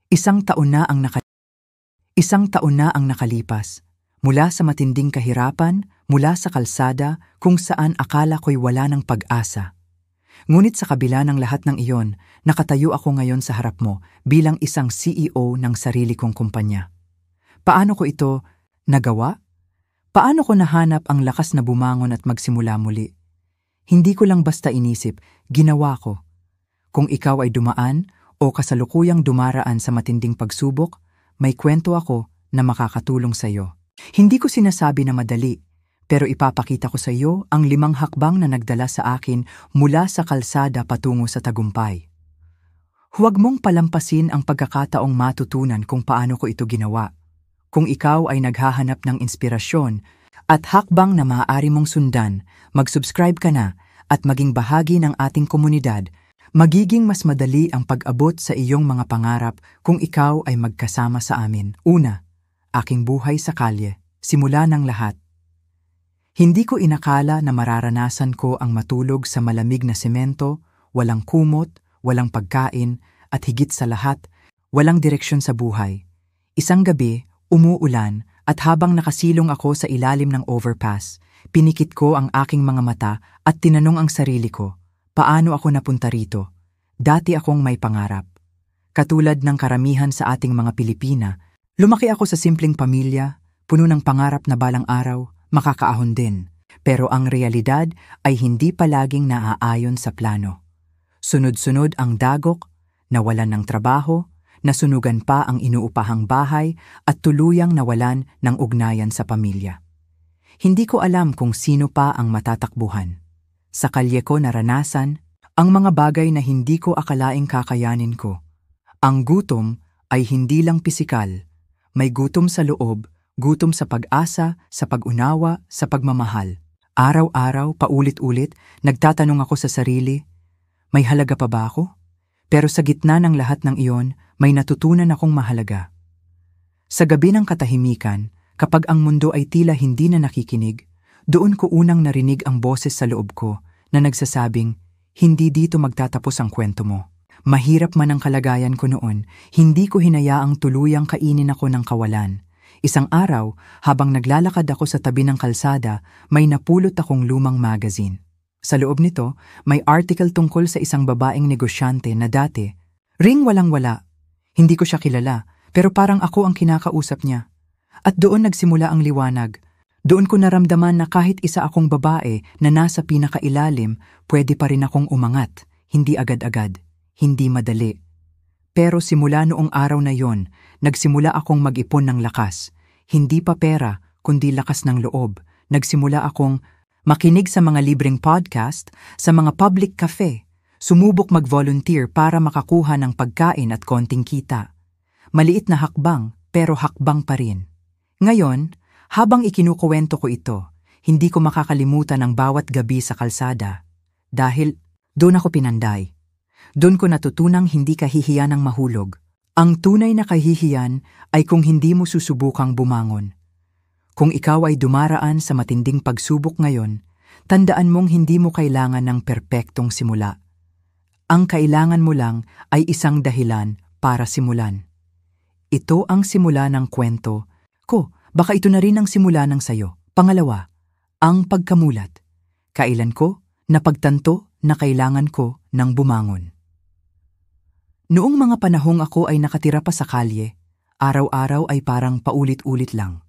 Isang taon na ang nakalipas, mula sa matinding kahirapan, mula sa kalsada kung saan akala ko'y wala ng pag-asa. Ngunit sa kabila ng lahat ng iyon, nakatayo ako ngayon sa harap mo bilang isang CEO ng sarili kong kumpanya. Paano ko ito nagawa? Paano ko nahanap ang lakas na bumangon at magsimula muli? Hindi ko lang basta inisip, ginawa ko. Kung ikaw ay dumaan o kasalukuyang dumaraan sa matinding pagsubok, may kwento ako na makakatulong sa iyo. Hindi ko sinasabi na madali, pero ipapakita ko sa iyo ang 5 hakbang na nagdala sa akin mula sa kalsada patungo sa tagumpay. Huwag mong palampasin ang pagkakataong matutunan kung paano ko ito ginawa. Kung ikaw ay naghahanap ng inspirasyon at hakbang na maaari mong sundan, mag-subscribe ka na at maging bahagi ng ating komunidad. Magiging mas madali ang pag-abot sa iyong mga pangarap kung ikaw ay magkasama sa amin. Una, aking buhay sa kalye, simula ng lahat. Hindi ko inakala na mararanasan ko ang matulog sa malamig na semento, walang kumot, walang pagkain, at higit sa lahat, walang direksyon sa buhay. Isang gabi, umuulan, at habang nakasilong ako sa ilalim ng overpass, pinikit ko ang aking mga mata at tinanong ang sarili ko, paano ako napunta rito? Dati akong may pangarap. Katulad ng karamihan sa ating mga Pilipina, lumaki ako sa simpleng pamilya, puno ng pangarap na balang araw, makakaahon din. Pero ang realidad ay hindi palaging naaayon sa plano. Sunod-sunod ang dagok, nawalan ng trabaho, nasunugan pa ang inuupahang bahay at tuluyang nawalan ng ugnayan sa pamilya. Hindi ko alam kung sino pa ang matatakbuhan. Sa kalye ko naranasan ang mga bagay na hindi ko akalaing kakayanin ko. Ang gutom ay hindi lang pisikal. May gutom sa loob, gutom sa pag-asa, sa pag-unawa, sa pagmamahal. Araw-araw, paulit-ulit, nagtatanong ako sa sarili, may halaga pa ba ako? Pero sa gitna ng lahat ng iyon, may natutunan akong mahalaga. Sa gabi ng katahimikan, kapag ang mundo ay tila hindi na nakikinig, doon ko unang narinig ang boses sa loob ko na nagsasabing, hindi dito magtatapos ang kwento mo. Mahirap man ang kalagayan ko noon, hindi ko hinayaang tuluyang kainin ako ng kawalan. Isang araw, habang naglalakad ako sa tabi ng kalsada, may napulot akong lumang magazine. Sa loob nito, may article tungkol sa isang babaeng negosyante na dati, ring walang-wala. Hindi ko siya kilala, pero parang ako ang kinakausap niya. At doon nagsimula ang liwanag. Doon ko naramdaman na kahit isa akong babae na nasa pinakailalim, pwede pa rin akong umangat. Hindi agad-agad, hindi madali. Pero simula noong araw na yon, nagsimula akong mag-ipon ng lakas. Hindi pa pera, kundi lakas ng loob. Nagsimula akong makinig sa mga libreng podcast, sa mga public cafe. Sumubok mag-volunteer para makakuha ng pagkain at konting kita. Maliit na hakbang, pero hakbang pa rin. Ngayon, habang ikinukuwento ko ito, hindi ko makakalimutan ang bawat gabi sa kalsada. Dahil doon ako pinanday. Doon ko natutunang hindi kahihiyan ng mahulog. Ang tunay na kahihiyan ay kung hindi mo susubukang bumangon. Kung ikaw ay dumaraan sa matinding pagsubok ngayon, tandaan mong hindi mo kailangan ng perpektong simula. Ang kailangan mo lang ay isang dahilan para simulan. Ito ang simula ng kwento ko. Baka ito na rin ang simula ng sayo. Pangalawa, ang pagkamulat. Kailan ko napagtanto na kailangan ko ng bumangon. Noong mga panahong ako ay nakatira pa sa kalye, araw-araw ay parang paulit-ulit lang.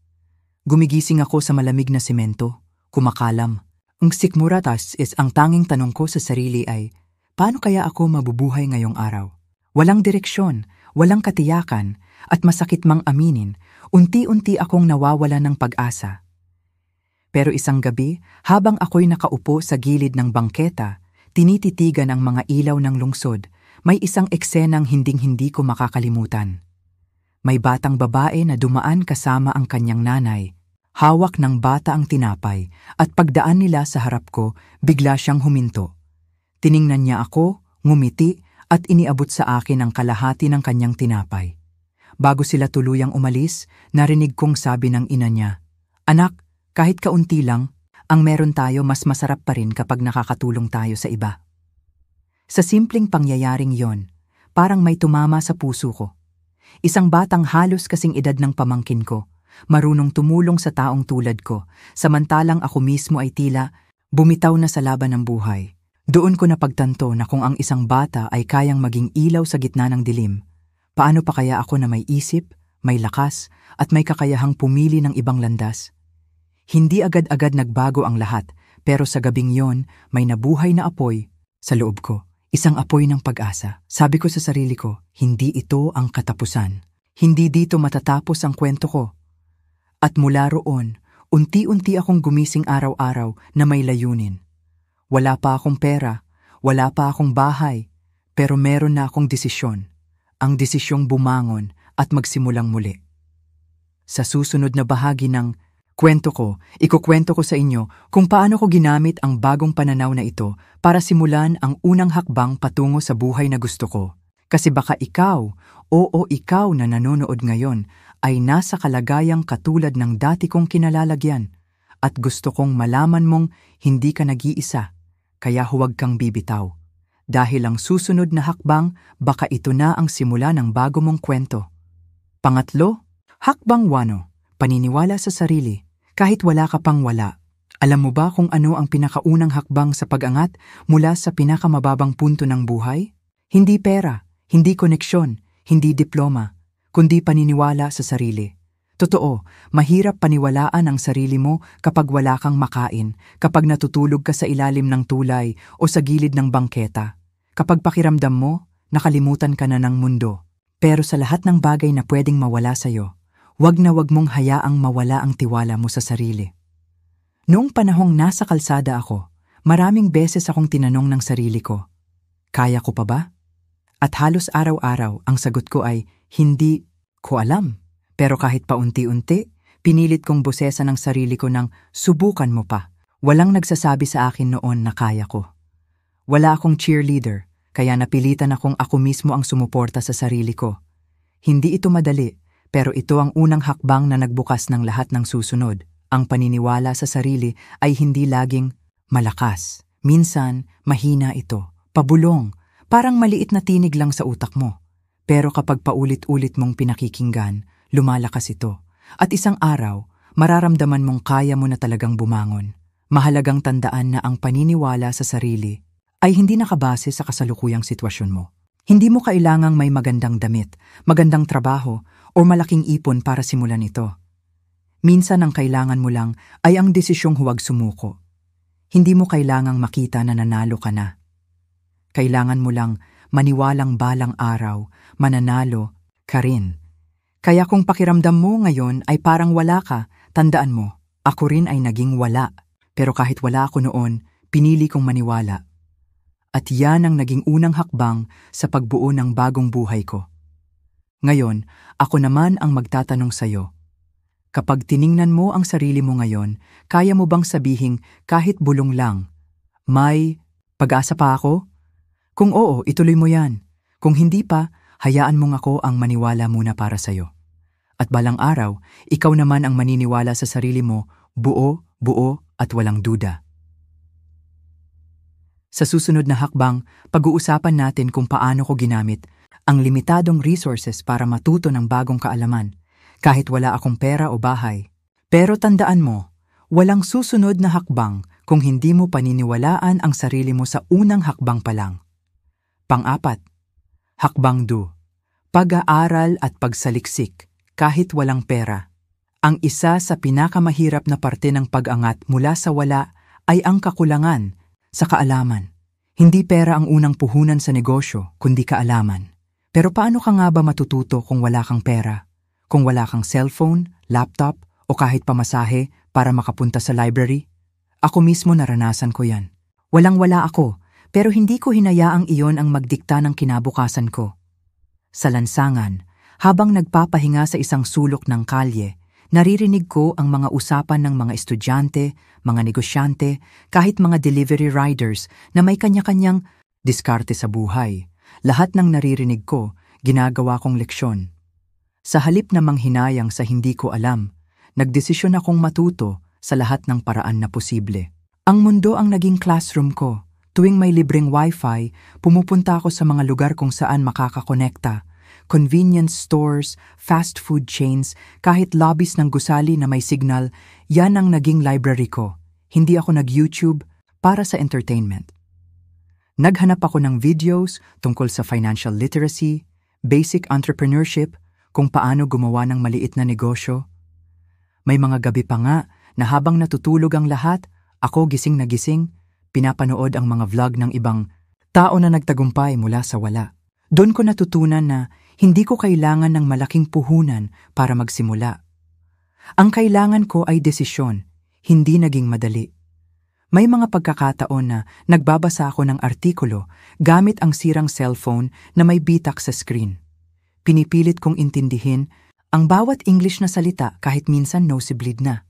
Gumigising ako sa malamig na semento, kumakalam. Ang sikmuratas is ang tanging tanong ko sa sarili ay, paano kaya ako mabubuhay ngayong araw? Walang direksyon, walang katiyakan, at masakit mang aminin, unti-unti akong nawawala ng pag-asa. Pero isang gabi, habang ako'y nakaupo sa gilid ng bangketa, tinititigan ang mga ilaw ng lungsod, may isang eksenang hinding-hindi ko makakalimutan. May batang babae na dumaan kasama ang kanyang nanay. Hawak ng bata ang tinapay, at pagdaan nila sa harap ko, bigla siyang huminto. Tiningnan niya ako, ngumiti, at iniabot sa akin ang kalahati ng kanyang tinapay. Bago sila tuluyang umalis, narinig kong sabi ng ina niya, "Anak, kahit kaunti lang, ang meron tayo mas masarap pa rin kapag nakakatulong tayo sa iba." Sa simpleng pangyayaring yon, parang may tumama sa puso ko. Isang batang halos kasing edad ng pamangkin ko, marunong tumulong sa taong tulad ko, samantalang ako mismo ay tila bumitaw na sa laban ng buhay. Doon ko napagtanto na kung ang isang bata ay kayang maging ilaw sa gitna ng dilim, paano pa kaya ako na may isip, may lakas, at may kakayahang pumili ng ibang landas? Hindi agad-agad nagbago ang lahat, pero sa gabing yon, may nabuhay na apoy sa loob ko. Isang apoy ng pag-asa. Sabi ko sa sarili ko, hindi ito ang katapusan. Hindi dito matatapos ang kwento ko. At mula roon, unti-unti akong gumising araw-araw na may layunin. Wala pa akong pera, wala pa akong bahay, pero meron na akong desisyon. Ang desisyong bumangon at magsimulang muli. Sa susunod na bahagi ng kwento ko, ikukwento ko sa inyo kung paano ko ginamit ang bagong pananaw na ito para simulan ang unang hakbang patungo sa buhay na gusto ko. Kasi baka ikaw na nanonood ngayon ay nasa kalagayang katulad ng dati kong kinalalagyan at gusto kong malaman mong hindi ka nag-iisa, kaya huwag kang bibitaw. Dahil ang susunod na hakbang, baka ito na ang simula ng bago mong kwento. Pangatlo, hakbang 1, paniniwala sa sarili. Kahit wala ka pang wala. Alam mo ba kung ano ang pinakaunang hakbang sa pag-angat mula sa pinakamababang punto ng buhay? Hindi pera, hindi koneksyon, hindi diploma, kundi paniniwala sa sarili. Totoo, mahirap paniwalaan ang sarili mo kapag wala kang makain, kapag natutulog ka sa ilalim ng tulay o sa gilid ng bangketa. Kapag pakiramdam mo, nakalimutan ka na ng mundo. Pero sa lahat ng bagay na pwedeng mawala sa'yo, wag na wag mong hayaang mawala ang tiwala mo sa sarili. Noong panahong nasa kalsada ako, maraming beses akong tinanong ng sarili ko, kaya ko pa ba? At halos araw-araw ang sagot ko ay, hindi ko alam. Pero kahit paunti-unti, pinilit kong bosesan ng sarili ko ng subukan mo pa. Walang nagsasabi sa akin noon na kaya ko. Wala akong cheerleader, kaya napilitan akong ako mismo ang sumuporta sa sarili ko. Hindi ito madali, pero ito ang unang hakbang na nagbukas ng lahat ng susunod. Ang paniniwala sa sarili ay hindi laging malakas. Minsan, mahina ito, pabulong, parang maliit na tinig lang sa utak mo. Pero kapag paulit-ulit mong pinakikinggan, lumalakas ito. At isang araw, mararamdaman mong kaya mo na talagang bumangon. Mahalagang tandaan na ang paniniwala sa sarili ay hindi nakabase sa kasalukuyang sitwasyon mo. Hindi mo kailangang may magandang damit, magandang trabaho, o malaking ipon para simulan ito. Minsan ang kailangan mo lang ay ang desisyong huwag sumuko. Hindi mo kailangang makita na nanalo ka na. Kailangan mo lang maniwalang balang araw, mananalo ka rin. Kaya kung pakiramdam mo ngayon ay parang wala ka, tandaan mo, ako rin ay naging wala. Pero kahit wala ako noon, pinili kong maniwala. At yan ang naging unang hakbang sa pagbuo ng bagong buhay ko. Ngayon, ako naman ang magtatanong sa'yo. Kapag tiningnan mo ang sarili mo ngayon, kaya mo bang sabihing kahit bulong lang, may pag-asa pa ako? Kung oo, ituloy mo yan. Kung hindi pa, hayaan mong ako ang maniwala muna para sa'yo. At balang araw, ikaw naman ang maniniwala sa sarili mo, buo, at walang duda. Sa susunod na hakbang, pag-uusapan natin kung paano ko ginamit ang limitadong resources para matuto ng bagong kaalaman, kahit wala akong pera o bahay. Pero tandaan mo, walang susunod na hakbang kung hindi mo paniniwalaan ang sarili mo sa unang hakbang pa lang. Pang-4, hakbang 2, pag-aaral at pagsaliksik kahit walang pera. Ang isa sa pinakamahirap na parte ng pag-angat mula sa wala ay ang kakulangan sa kaalaman. Hindi pera ang unang puhunan sa negosyo, kundi kaalaman. Pero paano ka nga ba matututo kung wala kang pera? Kung wala kang cellphone, laptop, o kahit pamasahe para makapunta sa library? Ako mismo naranasan ko yan. Walang-wala ako, pero hindi ko hinayaang iyon ang magdikta ng kinabukasan ko. Sa lansangan, habang nagpapahinga sa isang sulok ng kalye, naririnig ko ang mga usapan ng mga estudyante, mga negosyante, kahit mga delivery riders na may kanya-kanyang diskarte sa buhay. Lahat ng naririnig ko, ginagawa kong leksyon. Sa halip na manghinayang sa hindi ko alam, nagdesisyon akong matuto sa lahat ng paraan na posible. Ang mundo ang naging classroom ko. Tuwing may libreng wifi, pumupunta ako sa mga lugar kung saan makakakonekta, convenience stores, fast food chains, kahit lobbies ng gusali na may signal, yan ang naging library ko. Hindi ako nag-YouTube para sa entertainment. Naghanap ako ng videos tungkol sa financial literacy, basic entrepreneurship, kung paano gumawa ng maliit na negosyo. May mga gabi pa nga na habang natutulog ang lahat, ako gising na gising, pinapanood ang mga vlog ng ibang tao na nagtagumpay mula sa wala. Doon ko natutunan na hindi ko kailangan ng malaking puhunan para magsimula. Ang kailangan ko ay desisyon, hindi naging madali. May mga pagkakataon na nagbabasa ako ng artikulo gamit ang sirang cellphone na may bitak sa screen. Pinipilit kong intindihin ang bawat English na salita kahit minsan nosebleed na.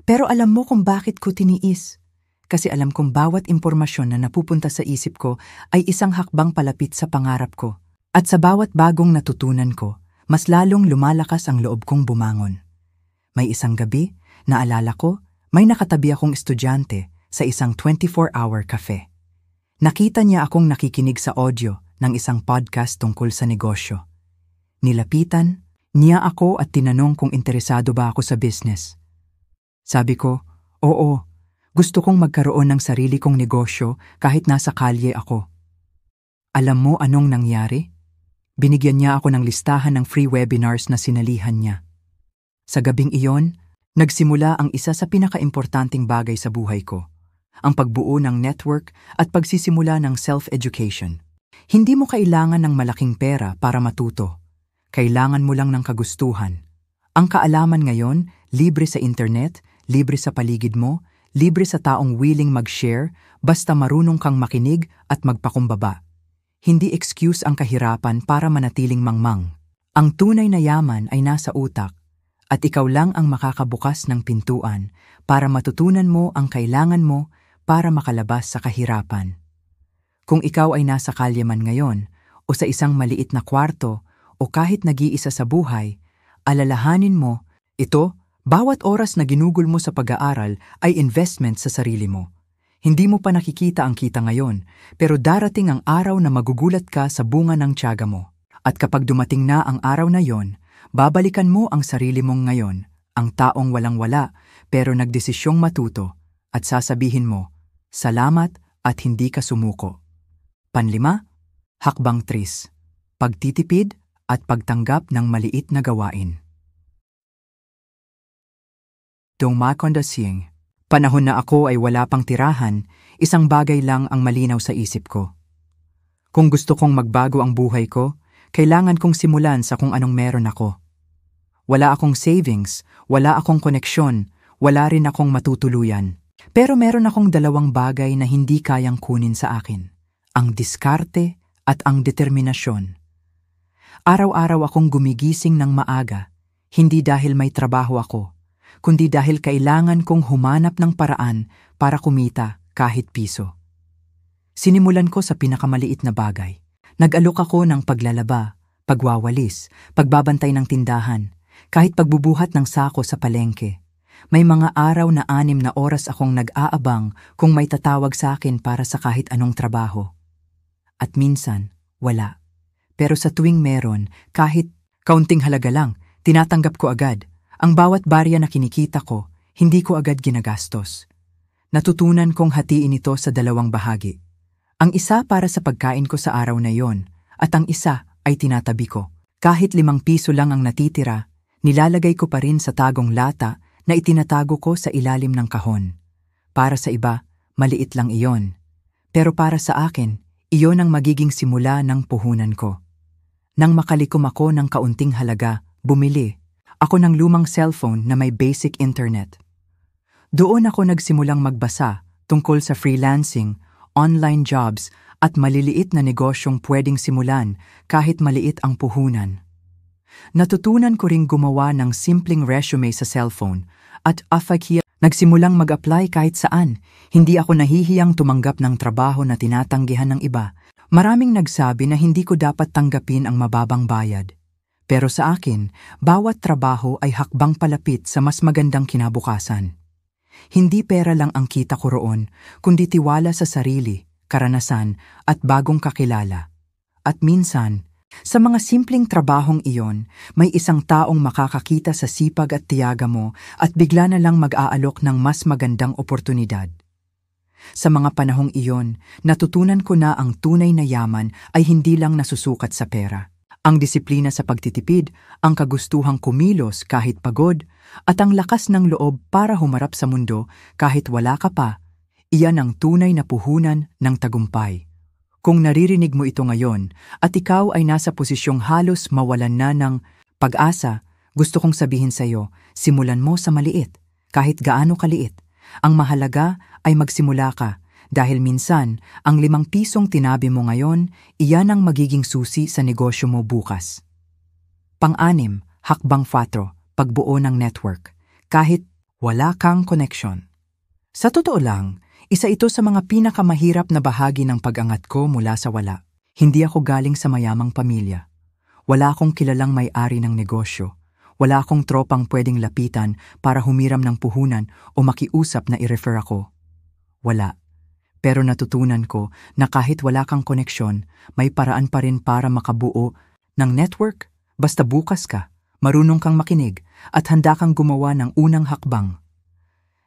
Pero alam mo kung bakit ko tiniis? Kasi alam kong bawat impormasyon na napupunta sa isip ko ay isang hakbang palapit sa pangarap ko. At sa bawat bagong natutunan ko, mas lalong lumalakas ang loob kong bumangon. May isang gabi, naalala ko, may nakatabi akong estudyante sa isang 24-hour cafe. Nakita niya akong nakikinig sa audio ng isang podcast tungkol sa negosyo. Nilapitan niya ako at tinanong kung interesado ba ako sa business. Sabi ko, oo. Gusto kong magkaroon ng sarili kong negosyo kahit nasa kalye ako. Alam mo anong nangyari? Binigyan niya ako ng listahan ng free webinars na sinalihan niya. Sa gabing iyon, nagsimula ang isa sa pinakaimportanteng bagay sa buhay ko, ang pagbuo ng network at pagsisimula ng self-education. Hindi mo kailangan ng malaking pera para matuto. Kailangan mo lang ng kagustuhan. Ang kaalaman ngayon, libre sa internet, libre sa paligid mo, libre sa taong willing mag-share, basta marunong kang makinig at magpakumbaba. Hindi excuse ang kahirapan para manatiling mangmang. Ang tunay na yaman ay nasa utak, at ikaw lang ang makakabukas ng pintuan para matutunan mo ang kailangan mo para makalabas sa kahirapan. Kung ikaw ay nasa kalye man ngayon, o sa isang maliit na kwarto, o kahit nag-iisa sa buhay, alalahanin mo, ito, bawat oras na ginugol mo sa pag-aaral ay investment sa sarili mo. Hindi mo pa nakikita ang kita ngayon, pero darating ang araw na magugulat ka sa bunga ng tiyaga mo. At kapag dumating na ang araw na yon, babalikan mo ang sarili mong ngayon, ang taong walang-wala pero nagdesisyong matuto, at sasabihin mo, salamat at hindi ka sumuko. Panlima, hakbang 3. Pagtitipid at pagtanggap ng maliit na gawain. Dongmakondasing, panahon na ako ay wala pang tirahan, isang bagay lang ang malinaw sa isip ko. Kung gusto kong magbago ang buhay ko, kailangan kong simulan sa kung anong meron ako. Wala akong savings, wala akong koneksyon, wala rin akong matutuluyan. Pero meron akong 2 bagay na hindi kayang kunin sa akin, ang diskarte at ang determinasyon. Araw-araw akong gumigising ng maaga, hindi dahil may trabaho ako, kundi dahil kailangan kong humanap ng paraan para kumita kahit piso. Sinimulan ko sa pinakamaliit na bagay. Nag-alok ako ng paglalaba, pagwawalis, pagbabantay ng tindahan, kahit pagbubuhat ng sako sa palengke. May mga araw na 6 na oras akong nag-aabang kung may tatawag sa akin para sa kahit anong trabaho. At minsan, wala. Pero sa tuwing meron, kahit kaunting halaga lang, tinatanggap ko agad. Ang bawat barya na kinikita ko, hindi ko agad ginagastos. Natutunan kong hatiin ito sa 2 bahagi. Ang isa para sa pagkain ko sa araw na yon, at ang isa ay tinatabi ko. Kahit 5 piso lang ang natitira, nilalagay ko pa rin sa tagong lata na itinatago ko sa ilalim ng kahon. Para sa iba, maliit lang iyon. Pero para sa akin, iyon ang magiging simula ng puhunan ko. Nang makalikom ako ng kaunting halaga, bumili ako ng lumang cellphone na may basic internet. Doon ako nagsimulang magbasa tungkol sa freelancing, online jobs at maliliit na negosyong pwedeng simulan kahit maliit ang puhunan. Natutunan ko ring gumawa ng simpleng resume sa cellphone at nagsimulang mag-apply kahit saan. Hindi ako nahihiyang tumanggap ng trabaho na tinatanggihan ng iba. Maraming nagsabi na hindi ko dapat tanggapin ang mababang bayad. Pero sa akin, bawat trabaho ay hakbang palapit sa mas magandang kinabukasan. Hindi pera lang ang kita ko roon, kundi tiwala sa sarili, karanasan at bagong kakilala. At minsan, Sa mga simpleng trabahong iyon, may isang taong makakakita sa sipag at tiyaga mo at bigla na lang mag-aalok ng mas magandang oportunidad. Sa mga panahong iyon, natutunan ko na ang tunay na yaman ay hindi lang nasusukat sa pera. Ang disiplina sa pagtitipid, ang kagustuhang kumilos kahit pagod, at ang lakas ng loob para humarap sa mundo kahit wala ka pa, iyan ang tunay na puhunan ng tagumpay. Kung naririnig mo ito ngayon at ikaw ay nasa posisyong halos mawalan na ng pag-asa, gusto kong sabihin sa iyo, simulan mo sa maliit, kahit gaano kaliit. Ang mahalaga ay magsimula ka dahil minsan ang 5 pisong tinabi mo ngayon, iyan ang magiging susi sa negosyo mo bukas. Pang-6, hakbang 4, pagbuo ng network, kahit wala kang connection. Sa totoo lang, isa ito sa mga pinakamahirap na bahagi ng pag-angat ko mula sa wala. Hindi ako galing sa mayamang pamilya. Wala akong kilalang may-ari ng negosyo. Wala akong tropang pwedeng lapitan para humiram ng puhunan o makiusap na i-refer ako. Wala. Pero natutunan ko na kahit wala kang koneksyon, may paraan pa rin para makabuo ng network. Basta bukas ka, marunong kang makinig, at handa kang gumawa ng unang hakbang.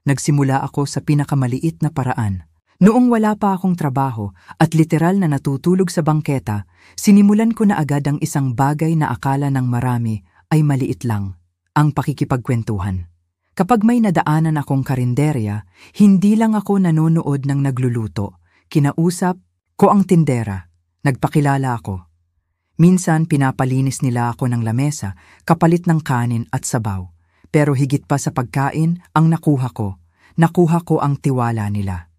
Nagsimula ako sa pinakamaliit na paraan. Noong wala pa akong trabaho at literal na natutulog sa bangketa, sinimulan ko na agad ang isang bagay na akala ng marami ay maliit lang, ang pakikipagkwentuhan. Kapag may nadaanan akong karinderya, hindi lang ako nanonood ng nagluluto. Kinausap ko ang tindera. Nagpakilala ako. Minsan pinapalinis nila ako ng lamesa kapalit ng kanin at sabaw. Pero higit pa sa pagkain, ang nakuha ko ang tiwala nila.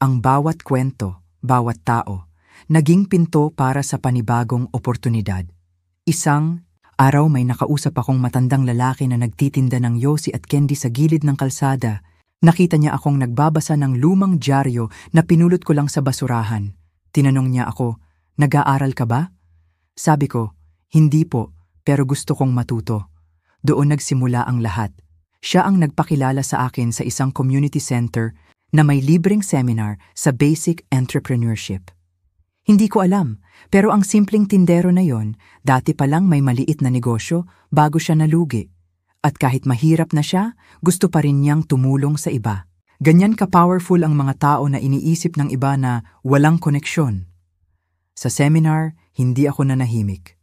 Ang bawat kwento, bawat tao, naging pinto para sa panibagong oportunidad. Isang araw may nakausap akong matandang lalaki na nagtitinda ng yosi at candy sa gilid ng kalsada. Nakita niya akong nagbabasa ng lumang dyaryo na pinulot ko lang sa basurahan. Tinanong niya ako, "Nag-aaral ka ba?" Sabi ko, "Hindi po, pero gusto kong matuto." Doon nagsimula ang lahat. Siya ang nagpakilala sa akin sa isang community center na may libreng seminar sa basic entrepreneurship. Hindi ko alam, pero ang simpleng tindero na yon, dati pa lang may maliit na negosyo bago siya nalugi. At kahit mahirap na siya, gusto pa rin niyang tumulong sa iba. Ganyan ka-powerful ang mga tao na iniisip ng iba na walang koneksyon. Sa seminar, hindi ako nanahimik.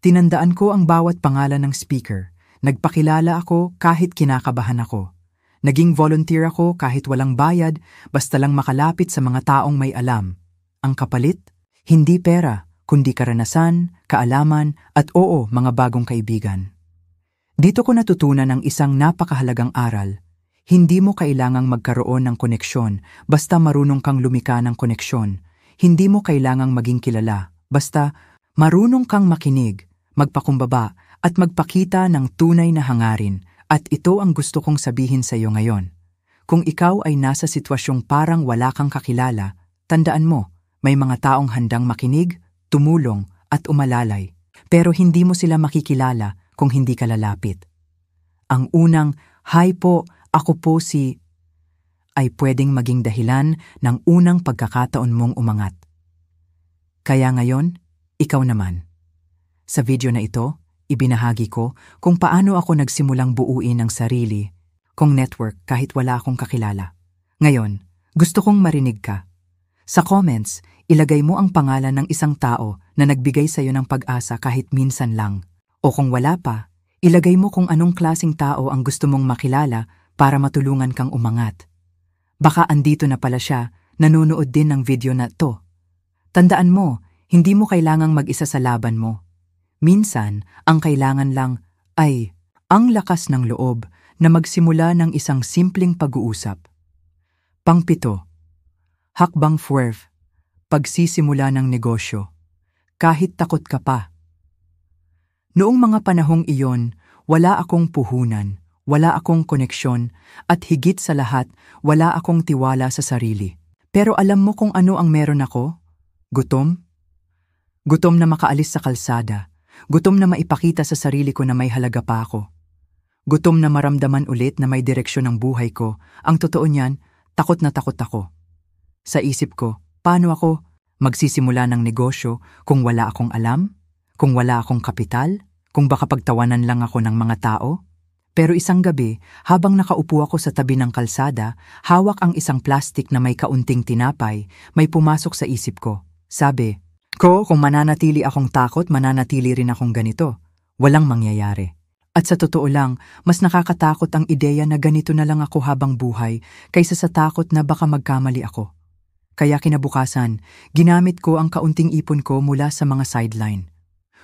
Tinandaan ko ang bawat pangalan ng speaker. Nagpakilala ako kahit kinakabahan ako. Naging volunteer ako kahit walang bayad, basta lang makalapit sa mga taong may alam. Ang kapalit? Hindi pera, kundi karanasan, kaalaman, at mga bagong kaibigan. Dito ko natutunan ang isang napakahalagang aral. Hindi mo kailangang magkaroon ng koneksyon, basta marunong kang lumika ng koneksyon. Hindi mo kailangang maging kilala, basta marunong kang makinig, magpakumbaba, at magpakita ng tunay na hangarin. At ito ang gusto kong sabihin sa iyo ngayon. Kung ikaw ay nasa sitwasyong parang wala kang kakilala, tandaan mo, may mga taong handang makinig, tumulong, at umalalay. Pero hindi mo sila makikilala kung hindi ka lalapit. Ang unang, "Hi po, ako po si..." ay pwedeng maging dahilan ng unang pagkakataon mong umangat. Kaya ngayon, ikaw naman. Sa video na ito, ibinahagi ko kung paano ako nagsimulang buuin ang sarili kong network kahit wala akong kakilala. Ngayon, gusto kong marinig ka. Sa comments, ilagay mo ang pangalan ng isang tao na nagbigay sa iyo ng pag-asa kahit minsan lang. O kung wala pa, ilagay mo kung anong klaseng tao ang gusto mong makilala para matulungan kang umangat. Baka andito na pala siya, nanonood din ng video na to. Tandaan mo, hindi mo kailangang mag-isa sa laban mo. Minsan, ang kailangan lang ay ang lakas ng loob na magsimula ng isang simpleng pag-uusap. Pang-7, hakbang 4, pagsisimula ng negosyo, kahit takot ka pa. Noong mga panahong iyon, wala akong puhunan, wala akong koneksyon, at higit sa lahat, wala akong tiwala sa sarili. Pero alam mo kung ano ang meron ako? Gutom? Gutom na makaalis sa kalsada. Gutom na maipakita sa sarili ko na may halaga pa ako. Gutom na maramdaman ulit na may direksyon ang buhay ko. Ang totoo niyan, takot na takot ako. Sa isip ko, paano ako magsisimula ng negosyo kung wala akong alam? Kung wala akong kapital? Kung baka pagtawanan lang ako ng mga tao? Pero isang gabi, habang nakaupo ako sa tabi ng kalsada, hawak ang isang plastik na may kaunting tinapay, may pumasok sa isip ko. Sabi ko, kung mananatili akong takot, mananatili rin akong ganito. Walang mangyayari. At sa totoo lang, mas nakakatakot ang ideya na ganito na lang ako habang buhay kaysa sa takot na baka magkamali ako. Kaya kinabukasan, ginamit ko ang kaunting ipon ko mula sa mga sideline.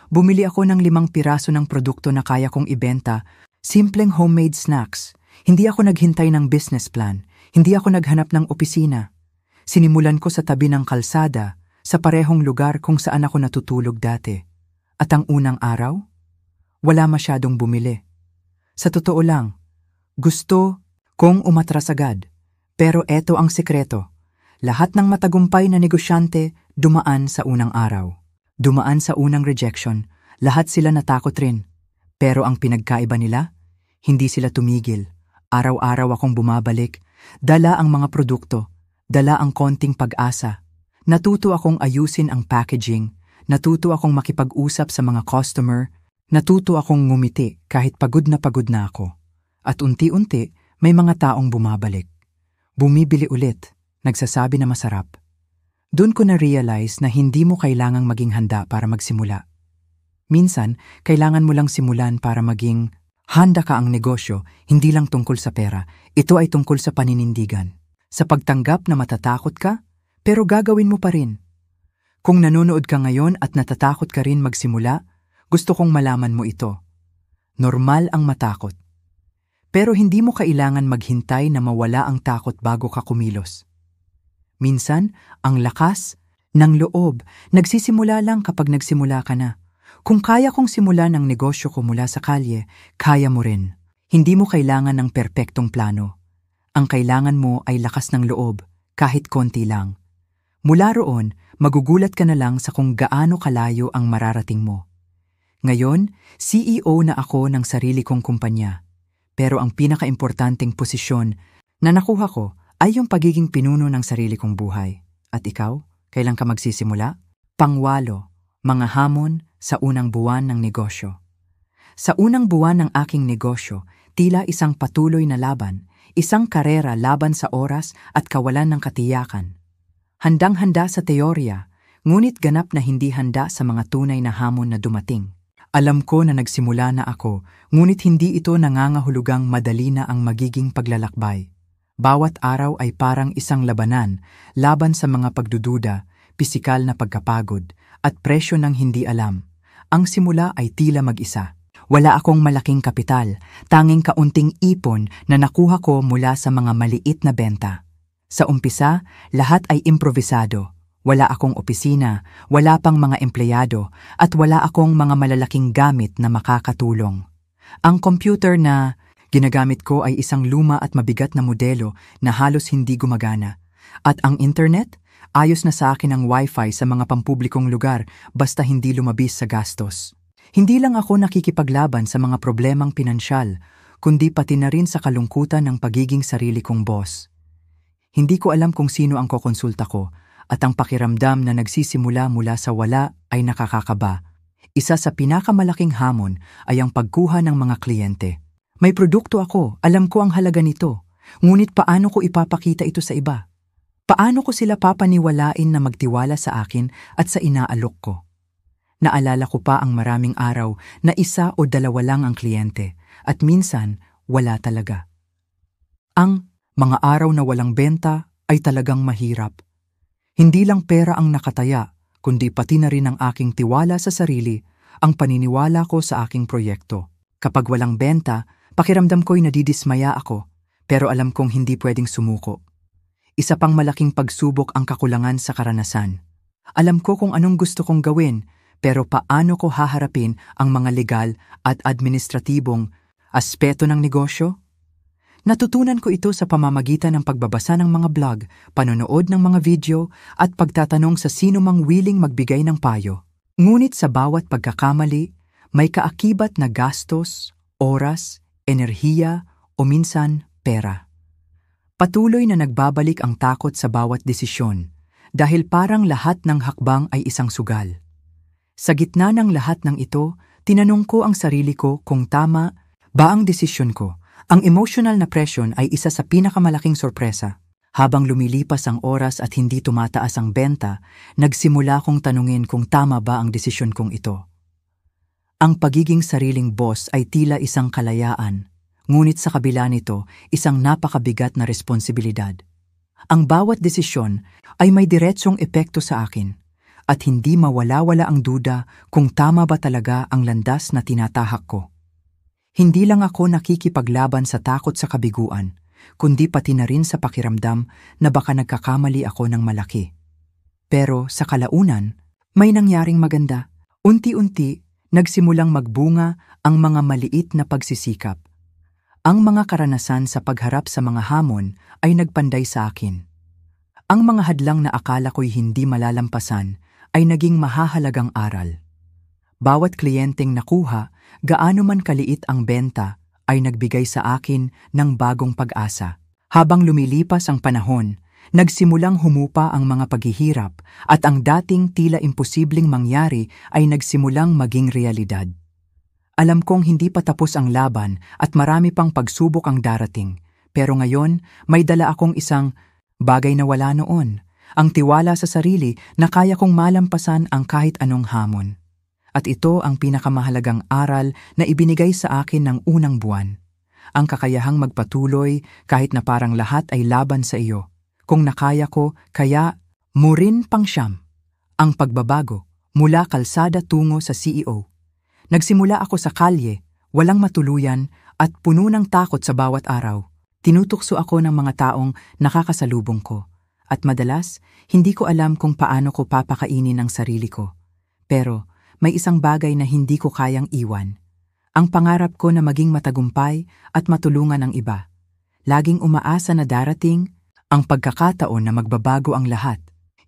Bumili ako ng 5 piraso ng produkto na kaya kong ibenta, simpleng homemade snacks. Hindi ako naghintay ng business plan, hindi ako naghanap ng opisina. Sinimulan ko sa tabi ng kalsada, sa parehong lugar kung saan ako natutulog dati. At ang unang araw, wala masyadong bumili. Sa totoo lang, gusto kong umatras agad. Pero eto ang sekreto. Lahat ng matagumpay na negosyante dumaan sa unang araw. Dumaan sa unang rejection, lahat sila natakot rin. Pero ang pinagkaiba nila, hindi sila tumigil. Araw-araw akong bumabalik, dala ang mga produkto, dala ang konting pag-asa. Natuto akong ayusin ang packaging, natuto akong makipag-usap sa mga customer, natuto akong ngumiti kahit pagod na ako. At unti-unti, may mga taong bumabalik. Bumibili ulit, nagsasabi na masarap. Doon ko na-realize na hindi mo kailangang maging handa para magsimula. Minsan, kailangan mo lang simulan para maging handa ka. Ang negosyo, hindi lang tungkol sa pera, ito ay tungkol sa paninindigan. Sa pagtanggap na matatakot ka, pero gagawin mo pa rin. Kung nanonood ka ngayon at natatakot ka rin magsimula, gusto kong malaman mo ito. Normal ang matakot. Pero hindi mo kailangan maghintay na mawala ang takot bago ka kumilos. Minsan, ang lakas ng loob nagsisimula lang kapag nagsimula ka na. Kung kaya kong simulan ang negosyo ko mula sa kalye, kaya mo rin. Hindi mo kailangan ng perpektong plano. Ang kailangan mo ay lakas ng loob, kahit konti lang. Mula roon, magugulat ka na lang sa kung gaano kalayo ang mararating mo. Ngayon, CEO na ako ng sarili kong kumpanya. Pero ang pinakaimportanteng posisyon na nakuha ko ay yung pagiging pinuno ng sarili kong buhay. At ikaw, kailan ka magsisimula? Pangwalo, mga hamon sa unang buwan ng negosyo. Sa unang buwan ng aking negosyo, tila isang patuloy na laban, isang karera laban sa oras at kawalan ng katiyakan. Handang-handa sa teorya, ngunit ganap na hindi handa sa mga tunay na hamon na dumating. Alam ko na nagsimula na ako, ngunit hindi ito nangangahulugang madali na ang magiging paglalakbay. Bawat araw ay parang isang labanan, laban sa mga pagdududa, pisikal na pagkapagod, at presyo ng hindi alam. Ang simula ay tila mag-isa. Wala akong malaking kapital, tanging kaunting ipon na nakuha ko mula sa mga maliit na benta. Sa umpisa, lahat ay improvisado. Wala akong opisina, wala pang mga empleyado, at wala akong mga malalaking gamit na makakatulong. Ang computer na ginagamit ko ay isang luma at mabigat na modelo na halos hindi gumagana. At ang internet? Ayos na sa akin ang wifi sa mga pampublikong lugar basta hindi lumabis sa gastos. Hindi lang ako nakikipaglaban sa mga problemang pinansyal, kundi pati na rin sa kalungkutan ng pagiging sarili kong boss. Hindi ko alam kung sino ang kokonsulta ko, at ang pakiramdam na nagsisimula mula sa wala ay nakakakaba. Isa sa pinakamalaking hamon ay ang pagkuha ng mga kliyente. May produkto ako, alam ko ang halaga nito, ngunit paano ko ipapakita ito sa iba? Paano ko sila papaniwalain na magtiwala sa akin at sa inaalok ko? Naalala ko pa ang maraming araw na 1 o 2 lang ang kliyente, at minsan wala talaga. Ang mga araw na walang benta ay talagang mahirap. Hindi lang pera ang nakataya, kundi pati na rin ang aking tiwala sa sarili, ang paniniwala ko sa aking proyekto. Kapag walang benta, pakiramdam ko'y nadidismaya ako, pero alam kong hindi pwedeng sumuko. Isa pang malaking pagsubok ang kakulangan sa karanasan. Alam ko kung anong gusto kong gawin, pero paano ko haharapin ang mga legal at administratibong aspeto ng negosyo? Natutunan ko ito sa pamamagitan ng pagbabasa ng mga blog, panonood ng mga video, at pagtatanong sa sino mang willing magbigay ng payo. Ngunit sa bawat pagkakamali, may kaakibat na gastos, oras, enerhiya, o minsan pera. Patuloy na nagbabalik ang takot sa bawat desisyon, dahil parang lahat ng hakbang ay isang sugal. Sa gitna ng lahat ng ito, tinanong ko ang sarili ko kung tama ba ang desisyon ko. Ang emotional na presyon ay isa sa pinakamalaking sorpresa. Habang lumilipas ang oras at hindi tumataas ang benta, nagsimula kong tanungin kung tama ba ang desisyon kong ito. Ang pagiging sariling boss ay tila isang kalayaan, ngunit sa kabila nito, isang napakabigat na responsibilidad. Ang bawat desisyon ay may diretsong epekto sa akin, at hindi mawala-wala ang duda kung tama ba talaga ang landas na tinatahak ko. Hindi lang ako nakikipaglaban sa takot sa kabiguan, kundi pati na rin sa pakiramdam na baka nagkakamali ako ng malaki. Pero sa kalaunan, may nangyaring maganda. Unti-unti, nagsimulang magbunga ang mga maliit na pagsisikap. Ang mga karanasan sa pagharap sa mga hamon ay nagpanday sa akin. Ang mga hadlang na akala ko'y hindi malalampasan ay naging mahahalagang aral. Bawat kliyenteng nakuha, gaano man kaliit ang benta, ay nagbigay sa akin ng bagong pag-asa. Habang lumilipas ang panahon, nagsimulang humupa ang mga paghihirap at ang dating tila imposibleng mangyari ay nagsimulang maging realidad. Alam kong hindi pa tapos ang laban at marami pang pagsubok ang darating, pero ngayon may dala akong isang bagay na wala noon, ang tiwala sa sarili na kaya kong malampasan ang kahit anong hamon. At ito ang pinakamahalagang aral na ibinigay sa akin ng unang buwan. Ang kakayahang magpatuloy kahit na parang lahat ay laban sa iyo. Kung nakaya ko, kaya mo rin pang siyam. Ang pagbabago mula kalsada tungo sa CEO. Nagsimula ako sa kalye, walang matuluyan at puno ng takot sa bawat araw. Tinutukso ako ng mga taong nakakasalubong ko. At madalas, hindi ko alam kung paano ko papakainin ang sarili ko. Pero may isang bagay na hindi ko kayang iwan. Ang pangarap ko na maging matagumpay at matulungan ang iba. Laging umaasa na darating ang pagkakataon na magbabago ang lahat.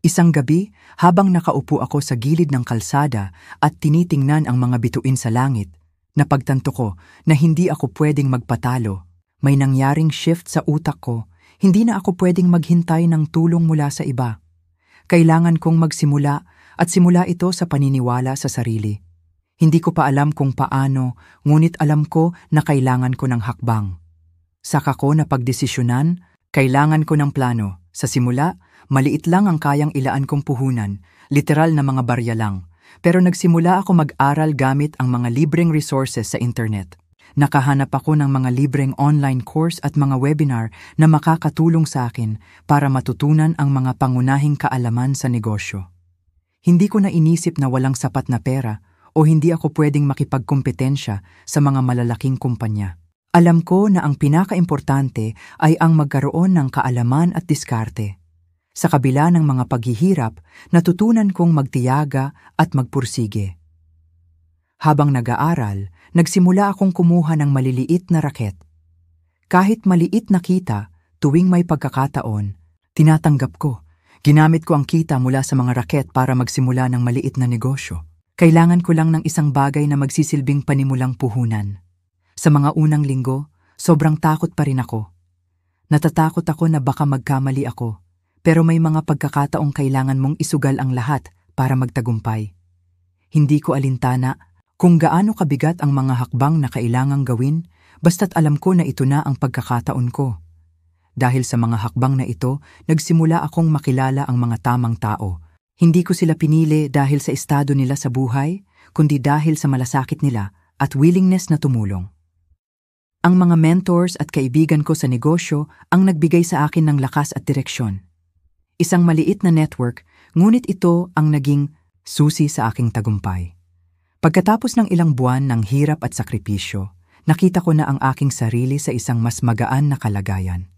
Isang gabi, habang nakaupo ako sa gilid ng kalsada at tinitingnan ang mga bituin sa langit, napagtanto ko na hindi ako pwedeng magpatalo. May nangyaring shift sa utak ko. Hindi na ako pwedeng maghintay ng tulong mula sa iba. Kailangan kong magsimula at simula ito sa paniniwala sa sarili. Hindi ko pa alam kung paano, ngunit alam ko na kailangan ko ng hakbang. Saka ko na pagdesisyonan, kailangan ko ng plano. Sa simula, maliit lang ang kayang ilaan kong puhunan, literal na mga barya lang. Pero nagsimula ako mag-aral gamit ang mga libreng resources sa internet. Nakahanap ako ng mga libreng online course at mga webinar na makakatulong sa akin para matutunan ang mga pangunahing kaalaman sa negosyo. Hindi ko na inisip na walang sapat na pera o hindi ako pwedeng makipagkompetensya sa mga malalaking kumpanya. Alam ko na ang pinakaimportante ay ang magkaroon ng kaalaman at diskarte. Sa kabila ng mga paghihirap, natutunan kong magtiyaga at magpursige. Habang nag-aaral, nagsimula akong kumuha ng maliliit na raket. Kahit maliit na kita, tuwing may pagkakataon, tinatanggap ko. Ginamit ko ang kita mula sa mga raket para magsimula ng maliit na negosyo. Kailangan ko lang ng isang bagay na magsisilbing panimulang puhunan. Sa mga unang linggo, sobrang takot pa rin ako. Natatakot ako na baka magkamali ako, pero may mga pagkakataong kailangan mong isugal ang lahat para magtagumpay. Hindi ko alintana kung gaano kabigat ang mga hakbang na kailangang gawin, basta't alam ko na ito na ang pagkakataon ko. Dahil sa mga hakbang na ito, nagsimula akong makilala ang mga tamang tao. Hindi ko sila pinili dahil sa estado nila sa buhay, kundi dahil sa malasakit nila at willingness na tumulong. Ang mga mentors at kaibigan ko sa negosyo ang nagbigay sa akin ng lakas at direksyon. Isang maliit na network, ngunit ito ang naging susi sa aking tagumpay. Pagkatapos ng ilang buwan ng hirap at sakripisyo, nakita ko na ang aking sarili sa isang mas magaan na kalagayan.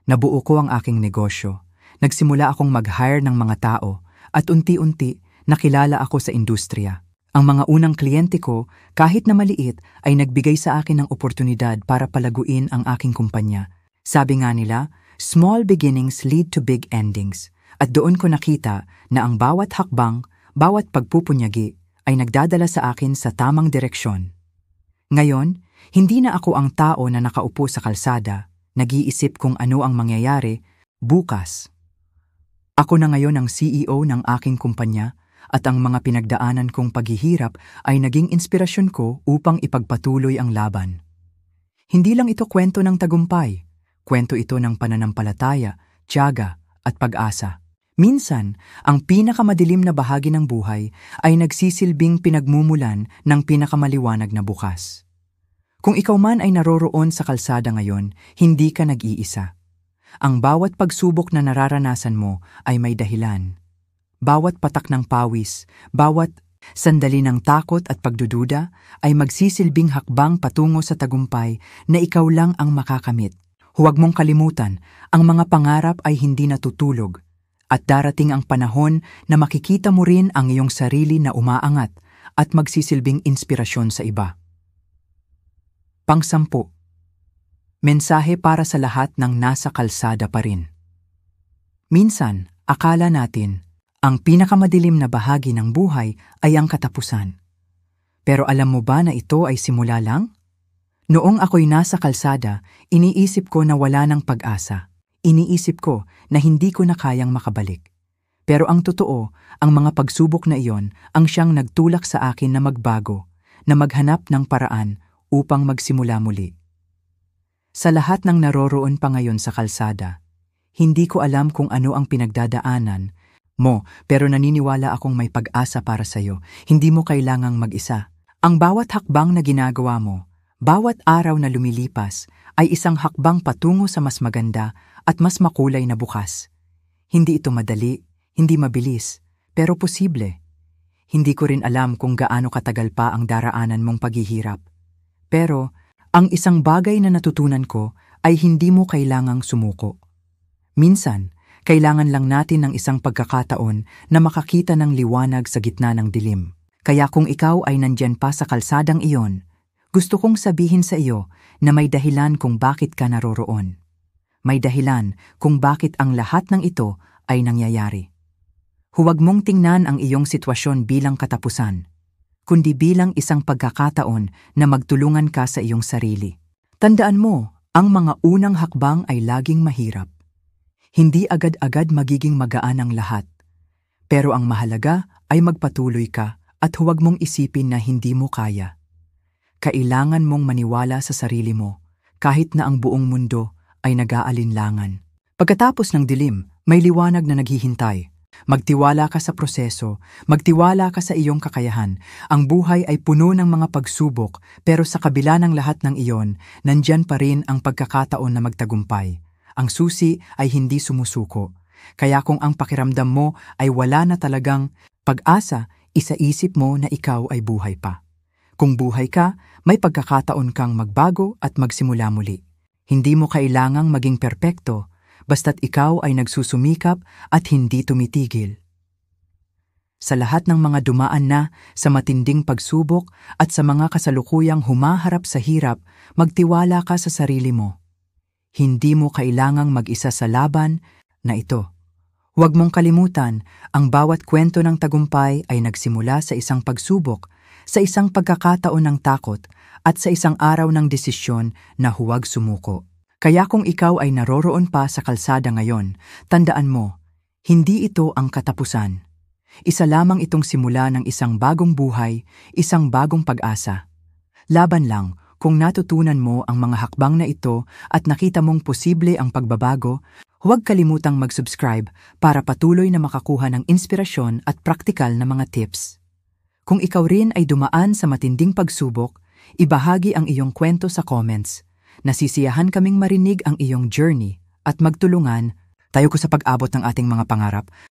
Nabuo ko ang aking negosyo, nagsimula akong mag-hire ng mga tao at unti-unti nakilala ako sa industriya. Ang mga unang kliyente ko, kahit na maliit, ay nagbigay sa akin ng oportunidad para palaguin ang aking kumpanya. Sabi nga nila, small beginnings lead to big endings. At doon ko nakita na ang bawat hakbang, bawat pagpupunyagi ay nagdadala sa akin sa tamang direksyon. Ngayon, hindi na ako ang tao na nakaupo sa kalsada, nag-iisip kung ano ang mangyayari bukas. Ako na ngayon ang CEO ng aking kumpanya at ang mga pinagdaanan kong paghihirap ay naging inspirasyon ko upang ipagpatuloy ang laban. Hindi lang ito kwento ng tagumpay, kwento ito ng pananampalataya, tiyaga at pag-asa. Minsan, ang pinakamadilim na bahagi ng buhay ay nagsisilbing pinagmumulan ng pinakamaliwanag na bukas. Kung ikaw man ay naroroon sa kalsada ngayon, hindi ka nag-iisa. Ang bawat pagsubok na nararanasan mo ay may dahilan. Bawat patak ng pawis, bawat sandali ng takot at pagdududa ay magsisilbing hakbang patungo sa tagumpay na ikaw lang ang makakamit. Huwag mong kalimutan, ang mga pangarap ay hindi natutulog at darating ang panahon na makikita mo rin ang iyong sarili na umaangat at magsisilbing inspirasyon sa iba. Pang-10. Mensahe para sa lahat ng nasa kalsada pa rin. Minsan, akala natin, ang pinakamadilim na bahagi ng buhay ay ang katapusan. Pero alam mo ba na ito ay simula lang? Noong ako'y nasa kalsada, iniisip ko na wala ng pag-asa. Iniisip ko na hindi ko na kayang makabalik. Pero ang totoo, ang mga pagsubok na iyon ang siyang nagtulak sa akin na magbago, na maghanap ng paraan upang magsimula muli. Sa lahat ng naroroon pa ngayon sa kalsada, hindi ko alam kung ano ang pinagdadaanan mo, pero naniniwala akong may pag-asa para sa iyo. Hindi mo kailangang mag-isa. Ang bawat hakbang na ginagawa mo, bawat araw na lumilipas, ay isang hakbang patungo sa mas maganda at mas makulay na bukas. Hindi ito madali, hindi mabilis, pero posible. Hindi ko rin alam kung gaano katagal pa ang daraanan mong paghihirap. Pero, ang isang bagay na natutunan ko ay hindi mo kailangang sumuko. Minsan, kailangan lang natin ng isang pagkakataon na makakita ng liwanag sa gitna ng dilim. Kaya kung ikaw ay nandyan pa sa kalsadang iyon, gusto kong sabihin sa iyo na may dahilan kung bakit ka naroroon. May dahilan kung bakit ang lahat ng ito ay nangyayari. Huwag mong tingnan ang iyong sitwasyon bilang katapusan, kundi bilang isang pagkakataon na magtulungan ka sa iyong sarili. Tandaan mo, ang mga unang hakbang ay laging mahirap. Hindi agad-agad magiging magaan ang lahat. Pero ang mahalaga ay magpatuloy ka at huwag mong isipin na hindi mo kaya. Kailangan mong maniwala sa sarili mo, kahit na ang buong mundo ay nag-aalinlangan. Pagkatapos ng dilim, may liwanag na naghihintay. Magtiwala ka sa proseso, magtiwala ka sa iyong kakayahan. Ang buhay ay puno ng mga pagsubok, pero sa kabila ng lahat ng iyon, nandyan pa rin ang pagkakataon na magtagumpay. Ang susi ay hindi sumusuko. Kaya kung ang pakiramdam mo ay wala na talagang pag-asa, isaisip mo na ikaw ay buhay pa. Kung buhay ka, may pagkakataon kang magbago at magsimula muli. Hindi mo kailangang maging perpekto, basta't ikaw ay nagsusumikap at hindi tumitigil. Sa lahat ng mga dumaan na, sa matinding pagsubok at sa mga kasalukuyang humaharap sa hirap, magtiwala ka sa sarili mo. Hindi mo kailangang mag-isa sa laban na ito. Huwag mong kalimutan, ang bawat kwento ng tagumpay ay nagsimula sa isang pagsubok, sa isang pagkakataon ng takot, at sa isang araw ng desisyon na huwag sumuko. Kaya kung ikaw ay naroroon pa sa kalsada ngayon, tandaan mo, hindi ito ang katapusan. Isa lamang itong simula ng isang bagong buhay, isang bagong pag-asa. Laban lang kung natutunan mo ang mga hakbang na ito at nakita mong posible ang pagbabago. Huwag kalimutang mag-subscribe para patuloy na makakuha ng inspirasyon at praktikal na mga tips. Kung ikaw rin ay dumaan sa matinding pagsubok, ibahagi ang iyong kwento sa comments. Nasisiyahan kaming marinig ang iyong journey at magtulungan tayo ko sa pag-abot ng ating mga pangarap.